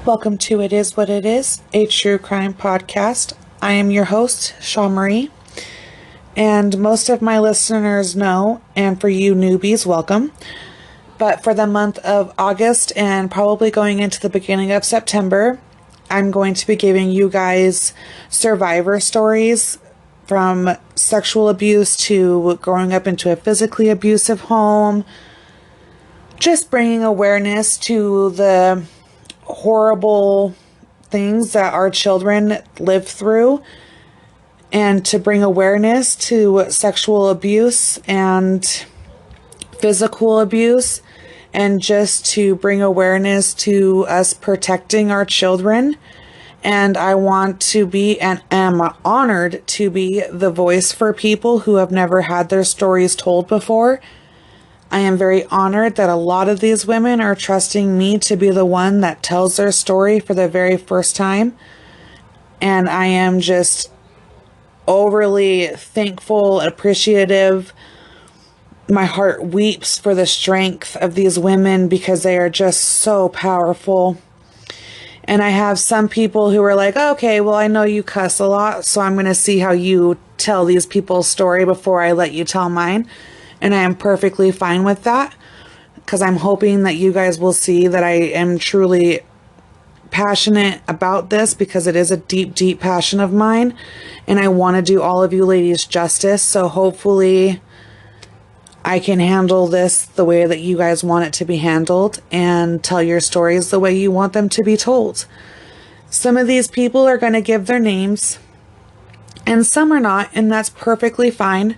Welcome to It Is What It Is, a true crime podcast. I am your host, Shaw Marie, and most of my listeners know, and for you newbies, welcome. But for the month of August and probably going into the beginning of September, I'm going to be giving you guys survivor stories from sexual abuse to growing up into a physically abusive home, just bringing awareness to the horrible things that our children live through, and to bring awareness to sexual abuse and physical abuse, and just to bring awareness to us protecting our children. And I want to be and am honored to be the voice for people who have never had their stories told before. I am very honored that a lot of these women are trusting me to be the one that tells their story for the very first time. And I am just overly thankful, appreciative. My heart weeps for the strength of these women because they are just so powerful. And I have some people who are like, okay, well, I know you cuss a lot, so I'm going to see how you tell these people's story before I let you tell mine. And I am perfectly fine with that, because I'm hoping that you guys will see that I am truly passionate about this, because it is a deep, deep passion of mine. And I want to do all of you ladies justice. So hopefully I can handle this the way that you guys want it to be handled and tell your stories the way you want them to be told. Some of these people are going to give their names and some are not, and that's perfectly fine.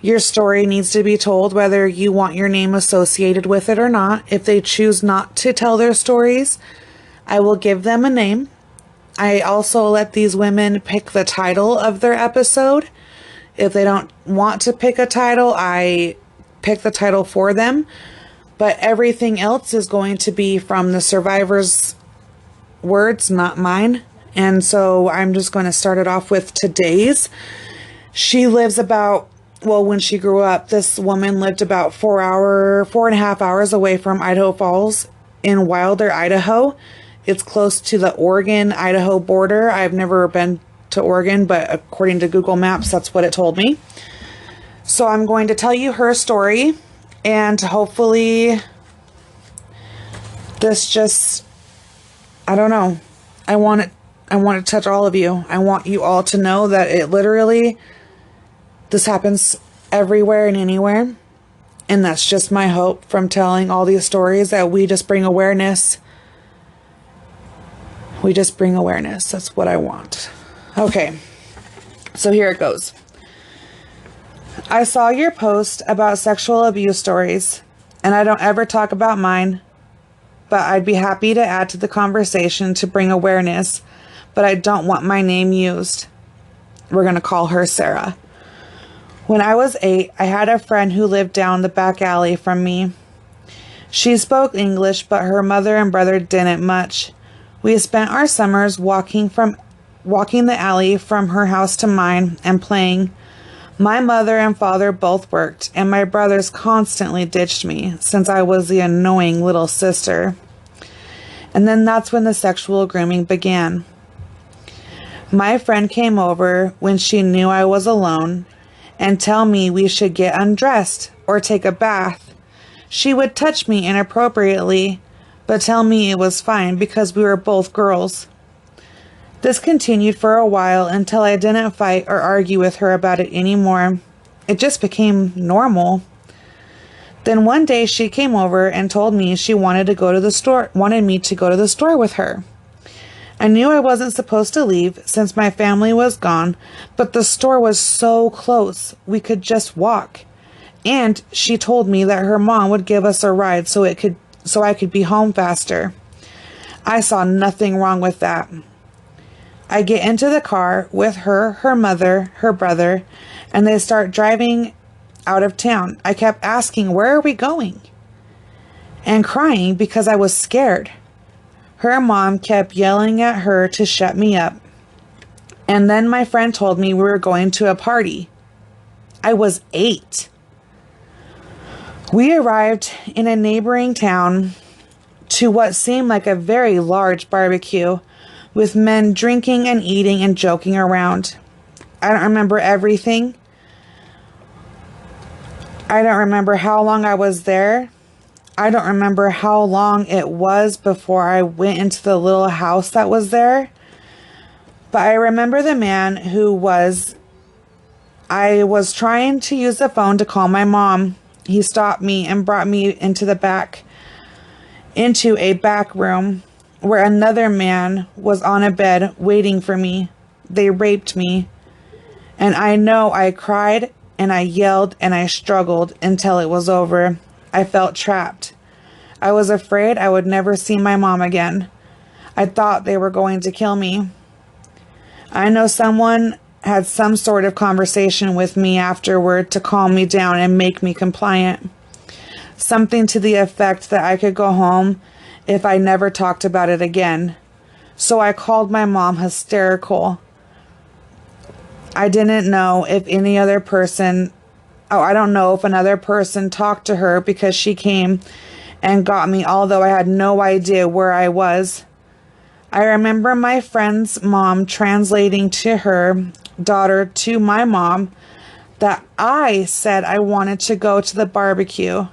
Your story needs to be told whether you want your name associated with it or not. If they choose not to tell their stories, I will give them a name. I also let these women pick the title of their episode. If they don't want to pick a title, I pick the title for them. But everything else is going to be from the survivor's words, not mine. And so I'm just going to start it off with today's. She lives when she grew up, this woman lived about 4.5 hours away from Idaho Falls in Wilder, Idaho. It's close to the Oregon-Idaho border. I've never been to Oregon, but according to Google Maps, that's what it told me. So I'm going to tell you her story, and hopefully I don't know. I want to touch all of you. I want you all to know that this happens everywhere and anywhere. And that's just my hope from telling all these stories, that we just bring awareness. We just bring awareness. That's what I want. Okay. So here it goes. I saw your post about sexual abuse stories, and I don't ever talk about mine, but I'd be happy to add to the conversation to bring awareness, but I don't want my name used. We're going to call her Sarah. When I was 8, I had a friend who lived down the back alley from me. She spoke English, but her mother and brother didn't much. We spent our summers walking the alley from her house to mine and playing. My mother and father both worked, and my brothers constantly ditched me since I was the annoying little sister. And then that's when the sexual grooming began. My friend came over when she knew I was alone and tell me we should get undressed or take a bath. She would touch me inappropriately, but tell me it was fine because we were both girls. This continued for a while until I didn't fight or argue with her about it anymore. It just became normal. Then one day she came over and told me she wanted me to go to the store with her. I knew I wasn't supposed to leave since my family was gone, but the store was so close we could just walk. And she told me that her mom would give us a ride so I could be home faster. I saw nothing wrong with that. I get into the car with her, her mother, her brother, and they start driving out of town. I kept asking, "Where are we going?" and crying because I was scared. Her mom kept yelling at her to shut me up. And then my friend told me we were going to a party. I was 8. We arrived in a neighboring town to what seemed like a very large barbecue with men drinking and eating and joking around. I don't remember everything. I don't remember how long I was there. I don't remember how long it was before I went into the little house that was there. But I remember the man I was trying to use the phone to call my mom. He stopped me and brought me into a back room where another man was on a bed waiting for me. They raped me. And I know I cried and I yelled and I struggled until it was over. I felt trapped. I was afraid I would never see my mom again. I thought they were going to kill me. I know someone had some sort of conversation with me afterward to calm me down and make me compliant. Something to the effect that I could go home if I never talked about it again. So I called my mom hysterical. I don't know if another person talked to her because she came and got me, although I had no idea where I was. I remember my friend's mom translating to her daughter to my mom that I said I wanted to go to the barbecue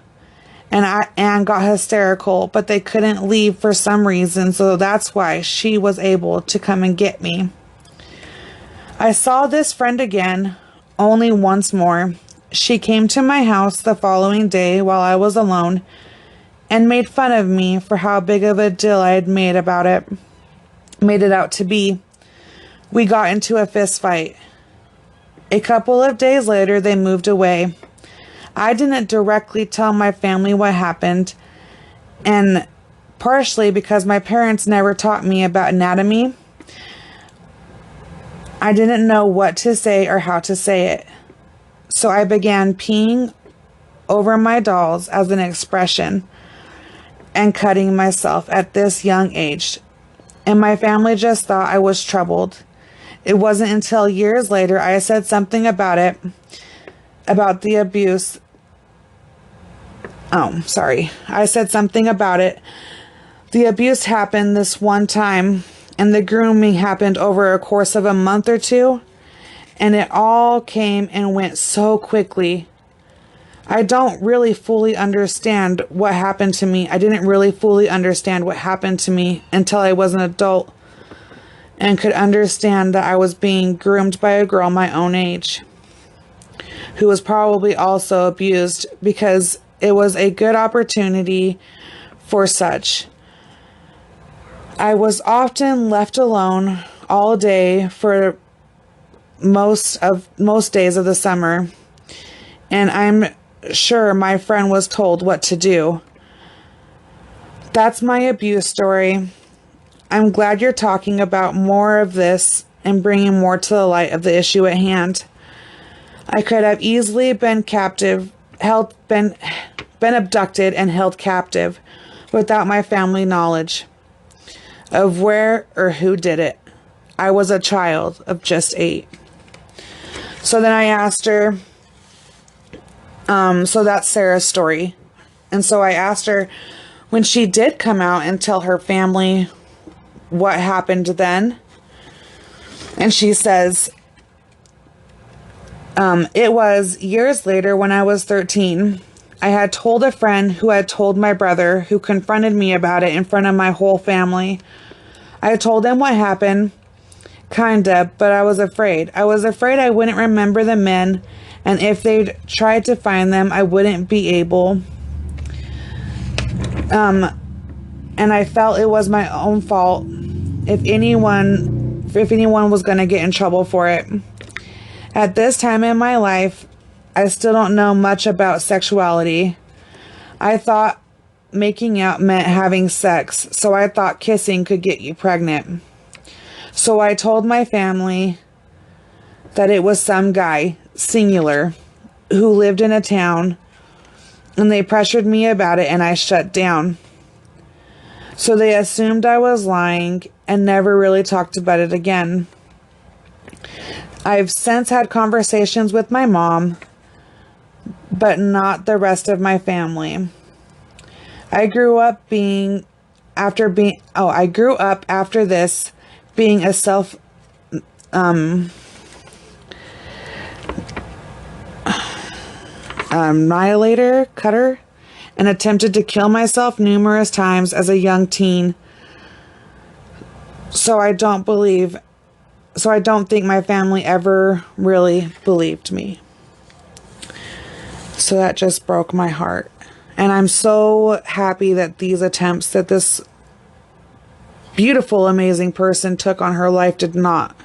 and got hysterical, but they couldn't leave for some reason, so that's why she was able to come and get me. I saw this friend again, only once more. She came to my house the following day while I was alone and made fun of me for how big of a deal I had made it out to be. We got into a fist fight. A couple of days later, they moved away. I didn't directly tell my family what happened, and partially because my parents never taught me about anatomy, I didn't know what to say or how to say it. So I began peeing over my dolls as an expression and cutting myself at this young age. And my family just thought I was troubled. It wasn't until years later I said something about the abuse. I said something about it. The abuse happened this one time, and the grooming happened over a course of a month or two, and it all came and went so quickly. I don't really fully understand what happened to me. I didn't really fully understand what happened to me until I was an adult and could understand that I was being groomed by a girl my own age who was probably also abused because it was a good opportunity for such. I was often left alone all day for most days of the summer, and I'm sure my friend was told what to do. That's my abuse story. I'm glad you're talking about more of this and bringing more to the light of the issue at hand. I could have easily been abducted and held captive without my family knowledge of where or who did it. I was a child of just 8. So then I asked her, so that's Sarah's story. And so I asked her when she did come out and tell her family what happened then. And she says, it was years later when I was 13. I had told a friend who had told my brother, who confronted me about it in front of my whole family. I told him what happened, kinda, but I was afraid. I was afraid I wouldn't remember the men, and if they tried to find them, I wouldn't be able. And I felt it was my own fault if anyone was going to get in trouble for it. At this time in my life, I still don't know much about sexuality. I thought making out meant having sex, so I thought kissing could get you pregnant. So I told my family that it was some guy, singular, who lived in a town, and they pressured me about it, and I shut down. So they assumed I was lying and never really talked about it again. I've since had conversations with my mom, but not the rest of my family. I grew up being I grew up after this being a annihilator, cutter, and attempted to kill myself numerous times as a young teen. So I don't think my family ever really believed me. So that just broke my heart. And I'm so happy that these attempts that this beautiful, amazing person took on her life did not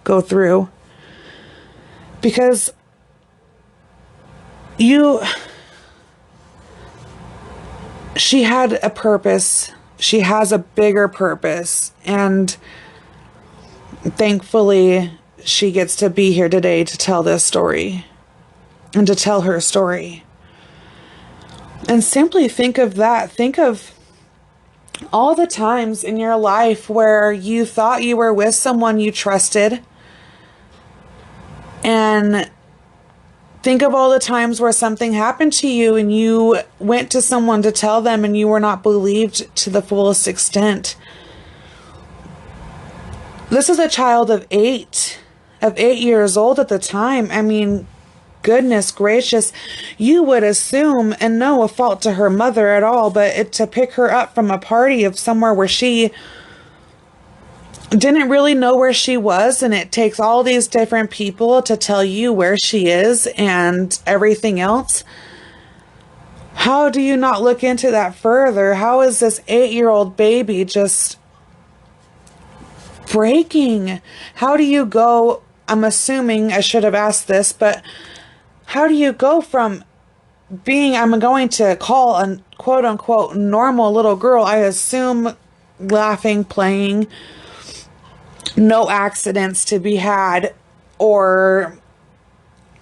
go through. Because she had a purpose. She has a bigger purpose. And thankfully, she gets to be here today to tell this story and to tell her story. And simply think of that. Think of all the times in your life where you thought you were with someone you trusted. And think of all the times where something happened to you and you went to someone to tell them and you were not believed to the fullest extent. This is a child of 8 years old at the time. I mean, goodness gracious, you would assume, and no fault to her mother at all, but to pick her up from a party of somewhere where she didn't really know where she was, and it takes all these different people to tell you where she is and everything else. How do you not look into that further? How is this 8-year-old baby just breaking? How do you go, I'm assuming I should have asked this, but how do you go from being, I'm going to call a quote unquote normal little girl, I assume laughing, playing, no accidents to be had, or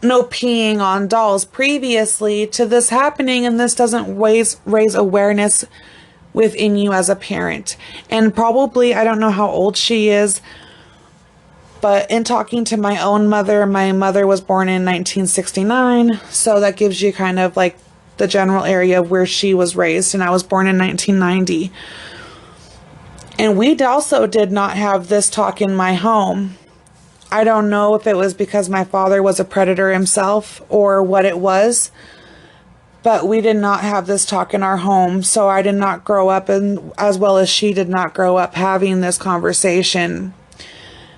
no peeing on dolls previously to this happening, and this doesn't raise awareness within you as a parent. And probably, I don't know how old she is, but in talking to my own mother, my mother was born in 1969, so that gives you kind of like the general area where she was raised, and I was born in 1990. And we also did not have this talk in my home. I don't know if it was because my father was a predator himself or what it was, but we did not have this talk in our home. So I did not grow up, and as well as she did not grow up having this conversation.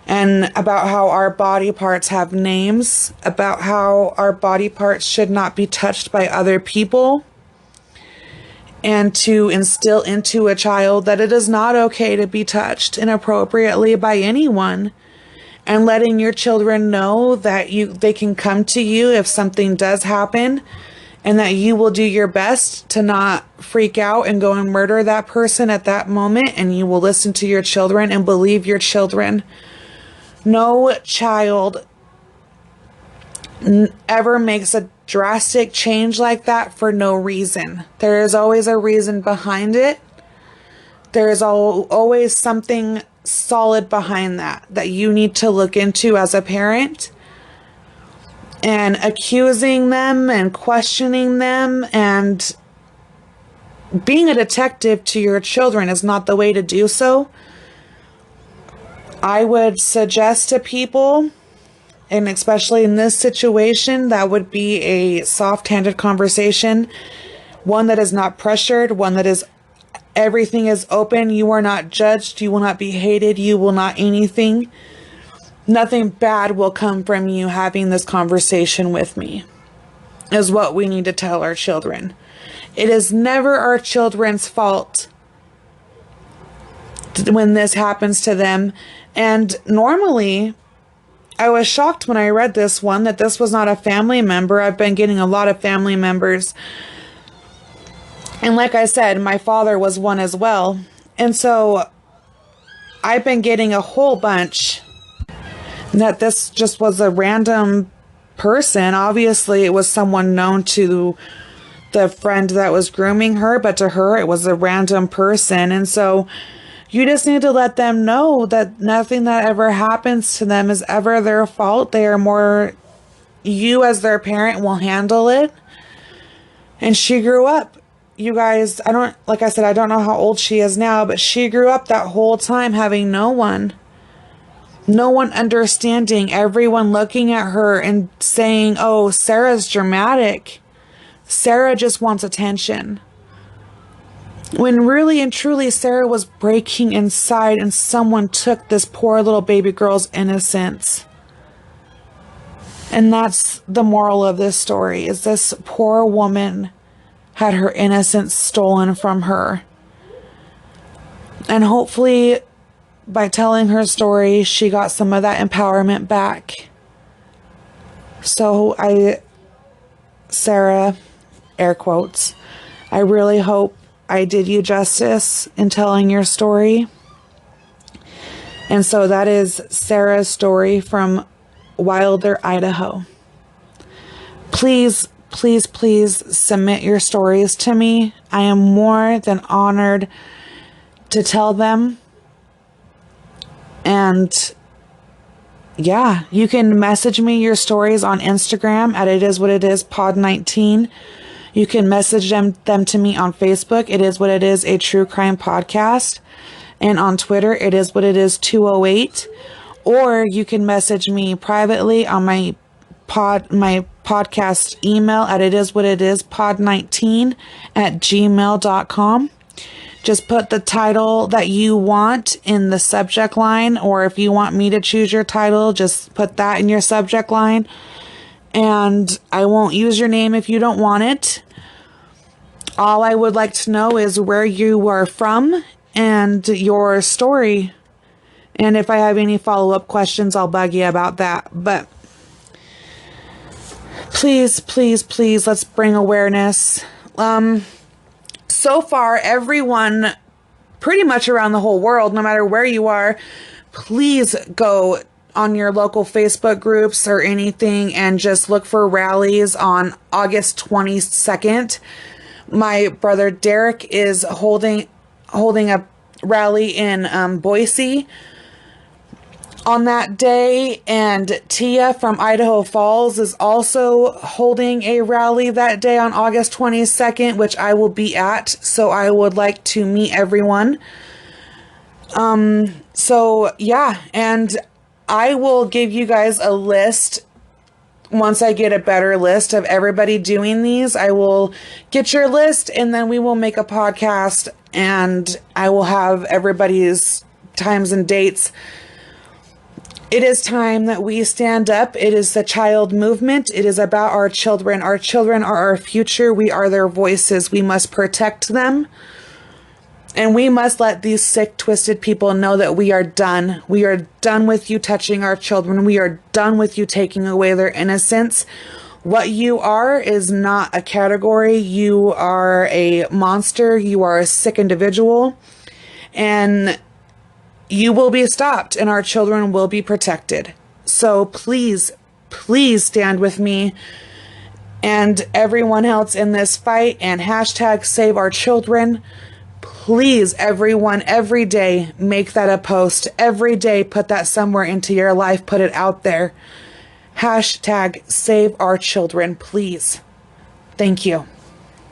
And about how our body parts have names, about how our body parts should not be touched by other people, and to instill into a child that it is not okay to be touched inappropriately by anyone, and letting your children know that they can come to you if something does happen, and that you will do your best to not freak out and go and murder that person at that moment, and you will listen to your children and believe your children. No child ever makes a drastic change like that for no reason. There is always a reason behind it. There is always something solid behind that you need to look into as a parent. And accusing them and questioning them and being a detective to your children is not the way to do so. I would suggest to people, and especially in this situation, that would be a soft-handed conversation, one that is not pressured, one that is everything is open. You are not judged. You will not be hated. You will not anything. Nothing bad will come from you having this conversation with me, is what we need to tell our children. It is never our children's fault when this happens to them. And normally, I was shocked when I read this one that this was not a family member. I've been getting a lot of family members. And like I said, my father was one as well. And so I've been getting a whole bunch that this just was a random person. Obviously, it was someone known to the friend that was grooming her, but to her, it was a random person. And so you just need to let them know that nothing that ever happens to them is ever their fault. They are more, you as their parent will handle it. And she grew up, you guys, like I said, I don't know how old she is now, but she grew up that whole time having no one understanding, everyone looking at her and saying, oh, Sarah's dramatic. Sarah just wants attention. When really and truly Sarah was breaking inside, and someone took this poor little baby girl's innocence. And that's the moral of this story, is this poor woman had her innocence stolen from her. And hopefully by telling her story, she got some of that empowerment back. So Sarah, air quotes, I really hope I did you justice in telling your story. And so that is Sarah's story from Wilder, Idaho. Please, please, please submit your stories to me. I am more than honored to tell them. And yeah, you can message me your stories on Instagram at itiswhatitis pod19. You can message them to me on Facebook. It is what it is, a true crime podcast. And on Twitter, it is what it is 208. Or you can message me privately on my podcast email at itiswhatitis pod19@gmail.com. Just put the title that you want in the subject line, or if you want me to choose your title, just put that in your subject line. And I won't use your name if you don't want it. All I would like to know is where you are from and your story. And if I have any follow-up questions, I'll bug you about that. But please, please, please, let's bring awareness. So far, everyone pretty much around the whole world, no matter where you are, please go on your local Facebook groups or anything and just look for rallies on August 22nd. My brother Derek is holding a rally in Boise on that day, and Tia from Idaho Falls is also holding a rally that day on August 22nd, which I will be at, so I would like to meet everyone. So yeah, and I will give you guys a list once I get a better list of everybody doing these. I will get your list, and then we will make a podcast, and I will have everybody's times and dates. It is time that we stand up. It is the child movement. It is about our children. Our children are our future. We are their voices. We must protect them. And we must let these sick, twisted people know that we are done. We are done with you touching our children. We are done with you taking away their innocence. What you are is not a category. You are a monster. You are a sick individual. And you will be stopped, and our children will be protected. So please, please stand with me and everyone else in this fight, and hashtag save our children. Please, everyone, every day, make that a post. Every day, put that somewhere into your life. Put it out there. Hashtag save our children, please. Thank you.